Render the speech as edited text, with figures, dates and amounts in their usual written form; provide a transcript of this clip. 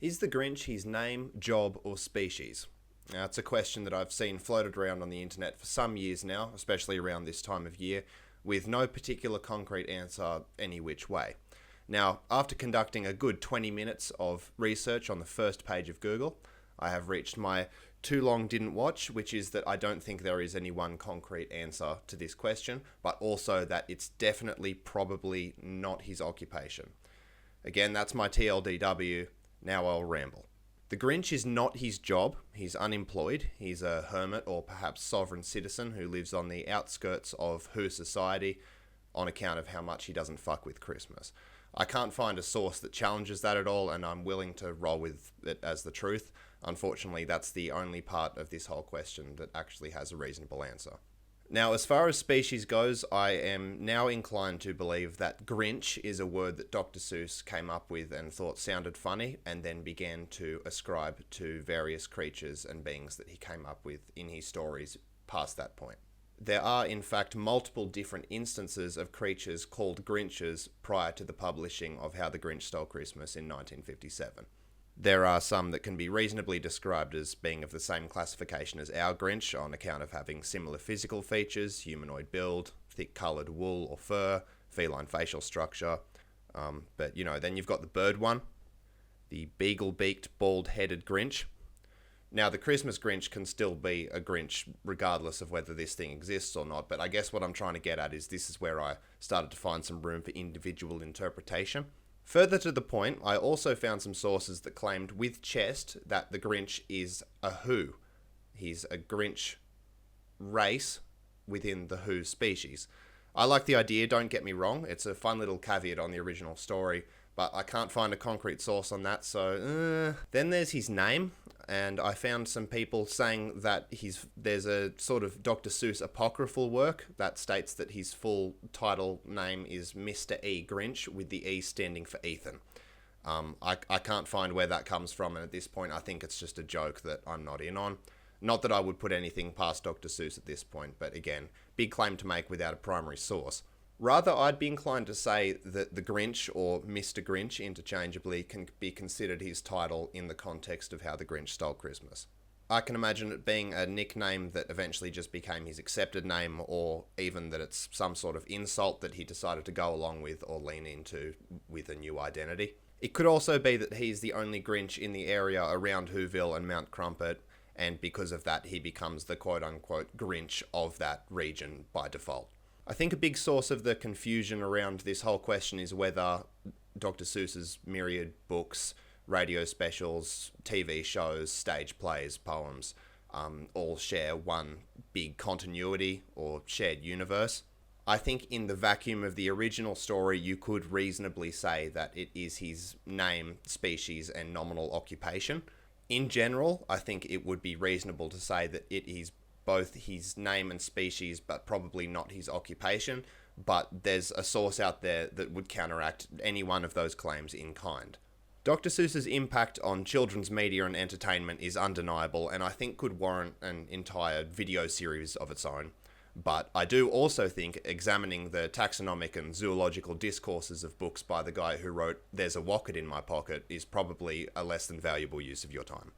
Is the Grinch his name, job, or species? Now, it's a question that I've seen floated around on the internet for some years now, especially around this time of year, with no particular concrete answer any which way. Now, after conducting a good 20 minutes of research on the first page of Google, I have reached my too long didn't watch, which is that I don't think there is any one concrete answer to this question, but also that it's definitely probably not his occupation. Again, that's my TLDW. Now I'll ramble. The Grinch is not his job. He's unemployed. He's a hermit or perhaps sovereign citizen who lives on the outskirts of Who society on account of how much he doesn't fuck with Christmas. I can't find a source that challenges that at all, and I'm willing to roll with it as the truth. Unfortunately, that's the only part of this whole question that actually has a reasonable answer. Now, as far as species goes, I am now inclined to believe that Grinch is a word that Dr. Seuss came up with and thought sounded funny, and then began to ascribe to various creatures and beings that he came up with in his stories past that point. There are, in fact, multiple different instances of creatures called Grinches prior to the publishing of How the Grinch Stole Christmas in 1957. There are some that can be reasonably described as being of the same classification as our Grinch on account of having similar physical features, humanoid build, thick coloured wool or fur, feline facial structure. But then you've got the bird one, the beagle-beaked, bald-headed Grinch. Now, the Christmas Grinch can still be a Grinch regardless of whether this thing exists or not, but I guess what I'm trying to get at is this is where I started to find some room for individual interpretation. Further to the point, I also found some sources that claimed with chest that the Grinch is a Who. He's a Grinch race within the Who species. I like the idea, don't get me wrong. It's a fun little caveat on the original story, but I can't find a concrete source on that, so Then there's his name, and I found some people saying that there's a sort of Dr. Seuss apocryphal work that states that his full title name is Mr. E. Grinch, with the E standing for Ethan. I can't find where that comes from, and at this point I think it's just a joke that I'm not in on. Not that I would put anything past Dr. Seuss at this point, but again, big claim to make without a primary source. Rather, I'd be inclined to say that the Grinch, or Mr. Grinch interchangeably, can be considered his title in the context of How the Grinch Stole Christmas. I can imagine it being a nickname that eventually just became his accepted name, or even that it's some sort of insult that he decided to go along with or lean into with a new identity. It could also be that he's the only Grinch in the area around Whoville and Mount Crumpet, and because of that he becomes the quote-unquote Grinch of that region by default. I think a big source of the confusion around this whole question is whether Dr. Seuss's myriad books, radio specials, TV shows, stage plays, poems, all share one big continuity or shared universe. I think in the vacuum of the original story, you could reasonably say that it is his name, species, and nominal occupation. In general, I think it would be reasonable to say that it is both his name and species, but probably not his occupation. But there's a source out there that would counteract any one of those claims in kind. Dr. Seuss's impact on children's media and entertainment is undeniable, and I think could warrant an entire video series of its own. But I do also think examining the taxonomic and zoological discourses of books by the guy who wrote There's a Wocket in My Pocket is probably a less than valuable use of your time.